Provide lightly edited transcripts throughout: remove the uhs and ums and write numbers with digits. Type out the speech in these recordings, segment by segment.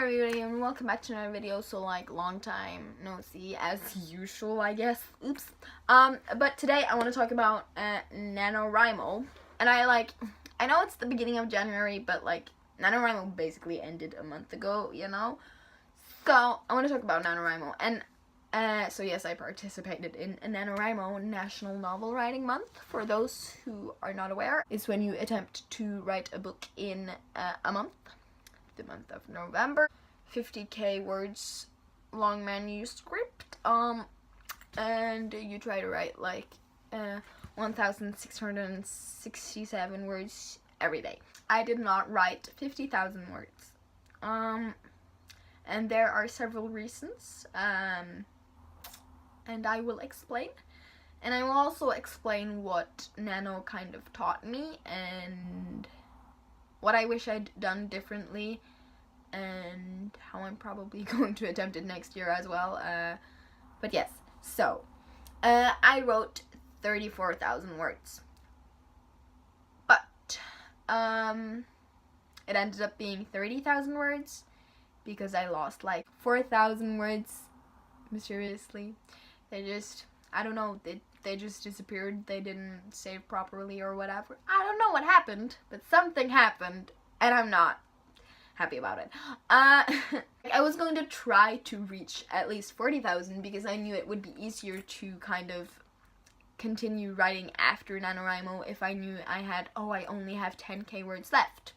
everybody and welcome back to another video. So long time no see as usual, I guess. Oops. But today I want to talk about NaNoWriMo. And I know it's the beginning of January, but NaNoWriMo basically ended a month ago, you know? So I want to talk about NaNoWriMo. And so yes, I participated in a NaNoWriMo National Novel Writing Month. For those who are not aware, it's when you attempt to write a book in a month. The month of November. 50k words long manuscript, and you try to write 1667 words every day. I did not write 50,000 words, and there are several reasons, and I will explain, and I will also explain what Nano kind of taught me and what I wish I'd done differently, and how I'm probably going to attempt it next year as well. But yes, so I wrote 34,000 words, but it ended up being 30,000 words because I lost 4,000 words mysteriously. I don't know, they just disappeared. They didn't save properly or whatever. I don't know what happened, but something happened, and I'm not happy about it. I was going to try to reach at least 40,000 because I knew it would be easier to kind of continue writing after NaNoWriMo if I knew I only have 10k words left.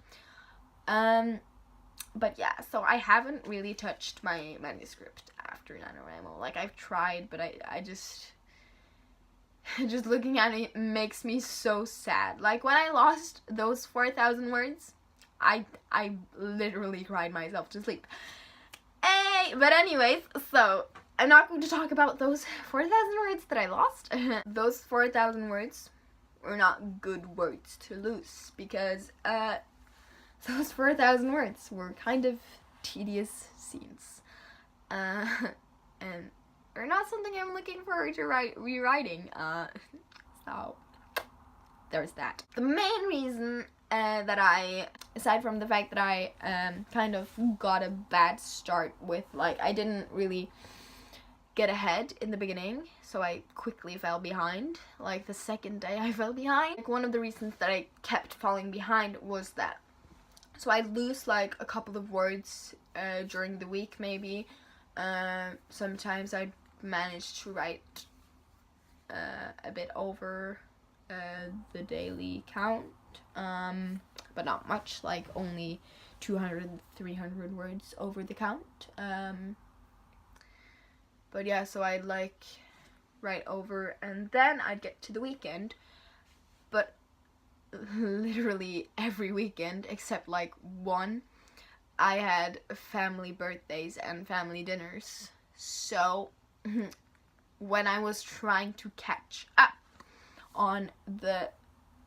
But yeah, so I haven't really touched my manuscript after NaNoWriMo. I've tried, but I just looking at it makes me so sad. When I lost those 4,000 words, I literally cried myself to sleep. Hey, but anyways, so I'm not going to talk about those 4,000 words that I lost. Those 4,000 words were not good words to lose because those 4,000 words were kind of tedious scenes. And they're not something I'm looking forward to rewriting. So there's that. The main reason that aside from the fact that I kind of got a bad start with, I didn't really get ahead in the beginning, so I quickly fell behind. The second day I fell behind. One of the reasons that I kept falling behind was that, so I'd lose a couple of words during the week maybe. Sometimes I'd manage to write a bit over the daily count, but not much, only 200, 300 words over the count. But yeah, so I'd write over, and then I'd get to the weekend, but literally every weekend except one, I had family birthdays and family dinners. So when I was trying to catch up on the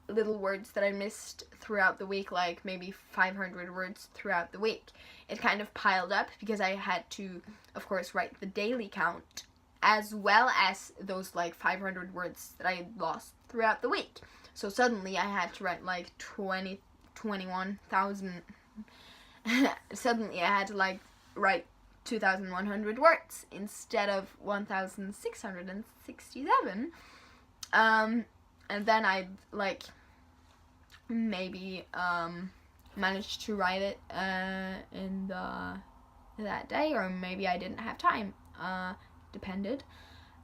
little words that I missed throughout the week, maybe 500 words throughout the week, it kind of piled up because I had to, of course, write the daily count as well as those 500 words that I lost throughout the week. So suddenly I had to write 21,000. Suddenly I had to write 2,100 words instead of 1,667. And then I'd maybe managed to write it in that day, or maybe I didn't have time. Depended.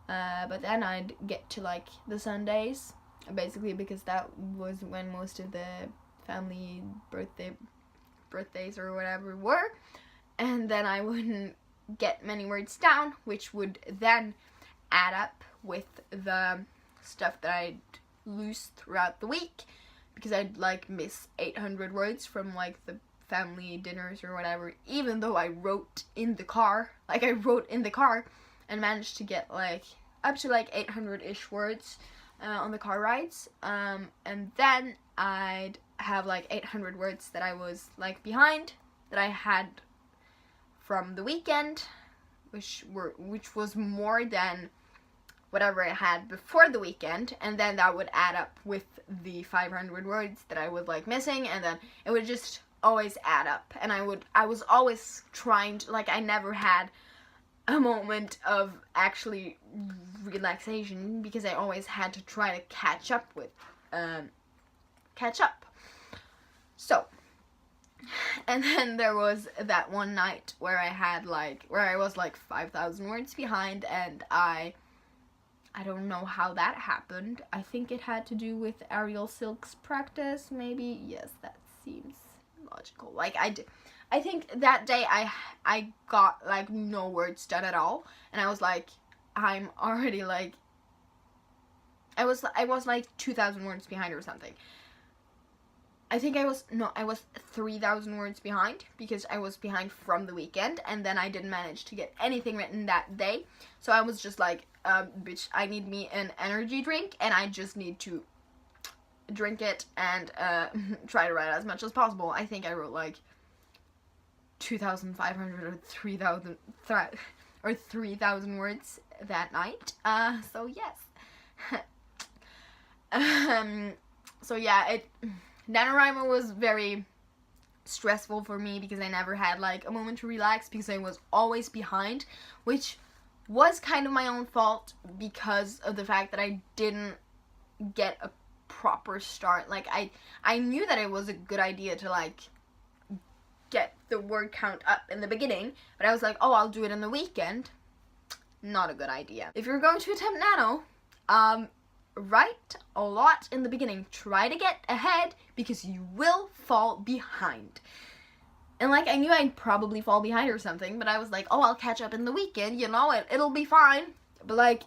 But then I'd get to the Sundays, basically because that was when most of the family birthdays or whatever were, and then I wouldn't get many words down, which would then add up with the stuff that I'd lose throughout the week, because I'd miss 800 words from the family dinners or whatever, even though I wrote in the car. I wrote in the car and managed to get up to 800-ish words on the car rides, and then I'd have 800 words that I was behind, that I had from the weekend, which was more than whatever I had before the weekend, and then that would add up with the 500 words that I was missing, and then it would just always add up, and I was always trying to, like, I never had a moment of actually relaxation because I always had to try to catch up. So, and then there was that one night where I was like 5,000 words behind, and I don't know how that happened. I think it had to do with Ariel Silk's practice, maybe. Yes, that seems logical. Like, I think that day I got like no words done at all, and I was like, I'm already like, I was like 2,000 words behind or something. I think I was 3,000 words behind because I was behind from the weekend, and then I didn't manage to get anything written that day. So I was just like, bitch, I need me an energy drink, and I just need to drink it and try to write as much as possible. I think I wrote like 2,500 or 3,000 words that night. So yes. So yeah, NaNoWriMo was very stressful for me because I never had like a moment to relax because I was always behind, which was kind of my own fault because of the fact that I didn't get a proper start. Like, I knew that it was a good idea to like get the word count up in the beginning, but I was like, oh, I'll do it in the weekend. Not a good idea. If you're going to attempt nano, write a lot in the beginning. Try to get ahead because you will fall behind. And like, I knew I'd probably fall behind or something, but I was like, oh, I'll catch up in the weekend, you know, it'll be fine. But like,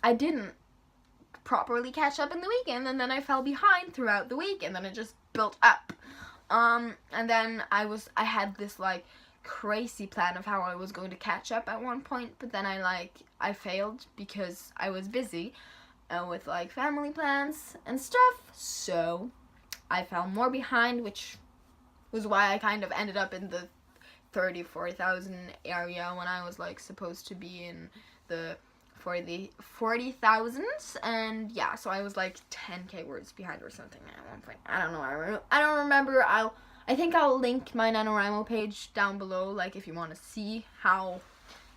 I didn't properly catch up in the weekend, and then I fell behind throughout the week, and then it just built up. And then I had this like crazy plan of how I was going to catch up at one point, but then I failed because I was busy with like family plans and stuff, so I fell more behind, which was why I kind of ended up in the 34,000 area when I was like supposed to be in the 40,000s, and yeah, so I was like 10k words behind or something at one point. I don't know. I don't remember. I think I'll link my NaNoWriMo page down below, like if you want to see how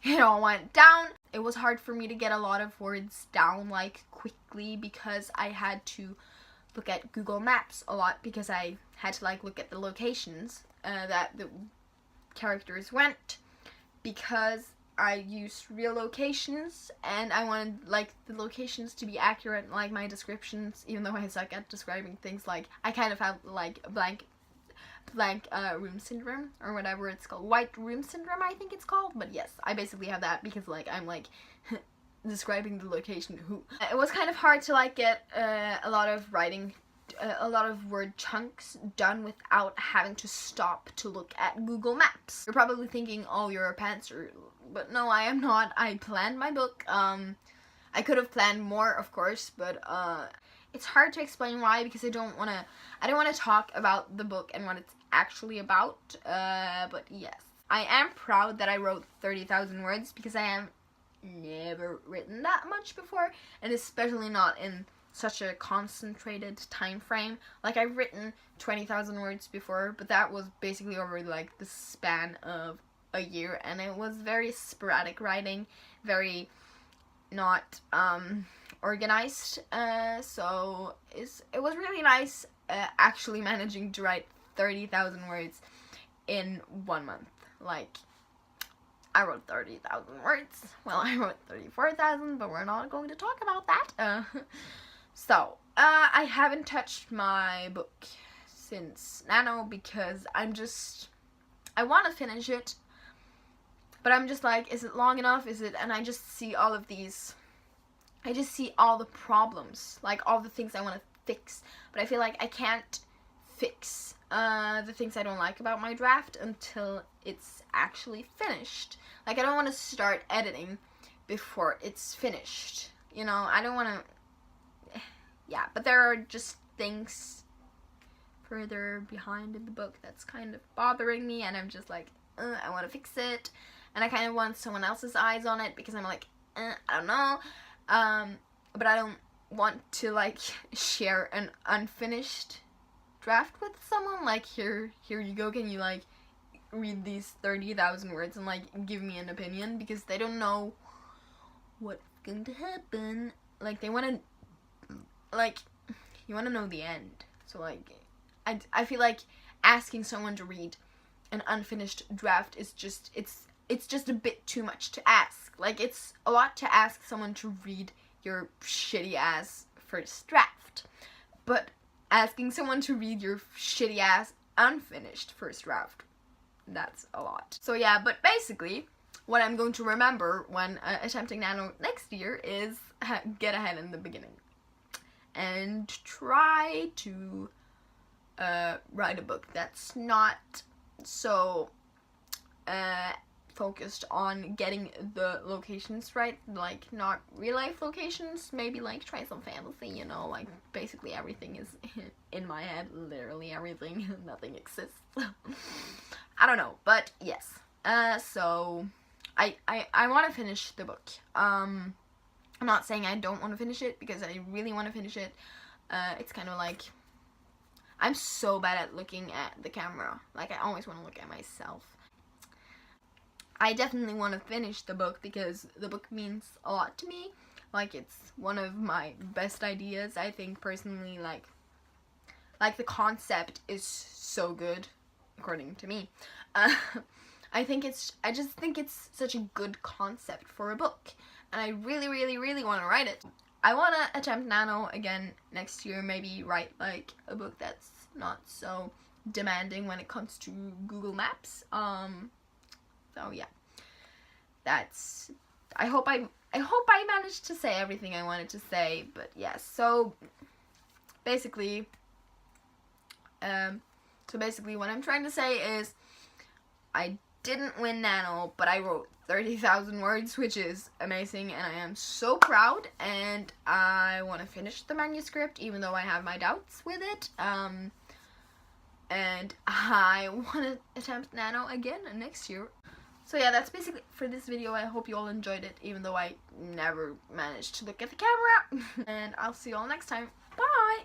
it all went down. It was hard for me to get a lot of words down like quickly because I had to look at Google Maps a lot because I had to like look at the locations that the characters went, because I used real locations and I wanted like the locations to be accurate, like my descriptions, even though I suck at describing things. Like, I kind of have like blank room syndrome, or whatever it's called, white room syndrome I think it's called. But yes, I basically have that because like I'm like describing the location. It was kind of hard to like get a lot of word chunks done without having to stop to look at Google Maps. You're probably thinking, oh, you're a pantser, but no, I am not. I planned my book. I could have planned more, of course, but it's hard to explain why, because I don't want to talk about the book and what it's actually about. But yes, I am proud that I wrote 30,000 words because I have never written that much before, and especially not in such a concentrated time frame. Like, I've written 20,000 words before, but that was basically over like the span of a year, and it was very sporadic writing, very not organized, so it was really nice actually managing to write 30,000 words in 1 month. Like, I wrote 30,000 words. Well, I wrote 34,000, but we're not going to talk about that. So, I haven't touched my book since Nano because I want to finish it, but I'm just like, is it long enough? And I just see all of these, I just see all the problems, like all the things I want to fix, but I feel like I can't fix the things I don't like about my draft until it's actually finished. Like, I don't want to start editing before it's finished, you know. I don't want to, yeah, but there are just things further behind in the book that's kind of bothering me, and I'm just like, I want to fix it, and I kind of want someone else's eyes on it because I'm like, I don't know, but I don't want to like share an unfinished draft with someone, like, here you go, can you, like, read these 30,000 words and, like, give me an opinion, because they don't know what's going to happen. Like, they want to, like, you want to know the end. So, like, I feel like asking someone to read an unfinished draft is just, it's just a bit too much to ask. Like, it's a lot to ask someone to read your shitty ass first draft, but asking someone to read your shitty ass unfinished first draft, that's a lot. So yeah, but basically what I'm going to remember when attempting nano next year is get ahead in the beginning and try to write a book that's not so focused on getting the locations right, like not real life locations, maybe like try some fantasy, you know, like basically everything is in my head, literally everything, nothing exists. I don't know, but yes, so I want to finish the book. I'm not saying I don't want to finish it, because I really want to finish it. It's kind of like, I'm so bad at looking at the camera, like I always want to look at myself. I definitely want to finish the book because the book means a lot to me. Like, it's one of my best ideas, I think, personally. Like the concept is so good, according to me. I just think it's such a good concept for a book, and I really, really, really want to write it. I want to attempt nano again next year, maybe write like a book that's not so demanding when it comes to Google Maps. So yeah, that's, I hope I managed to say everything I wanted to say, but yes, so basically what I'm trying to say is I didn't win nano, but I wrote 30,000 words, which is amazing, and I am so proud, and I want to finish the manuscript, even though I have my doubts with it, and I want to attempt nano again next year. So yeah, that's basically for this video. I hope you all enjoyed it, even though I never managed to look at the camera, and I'll see you all next time. Bye!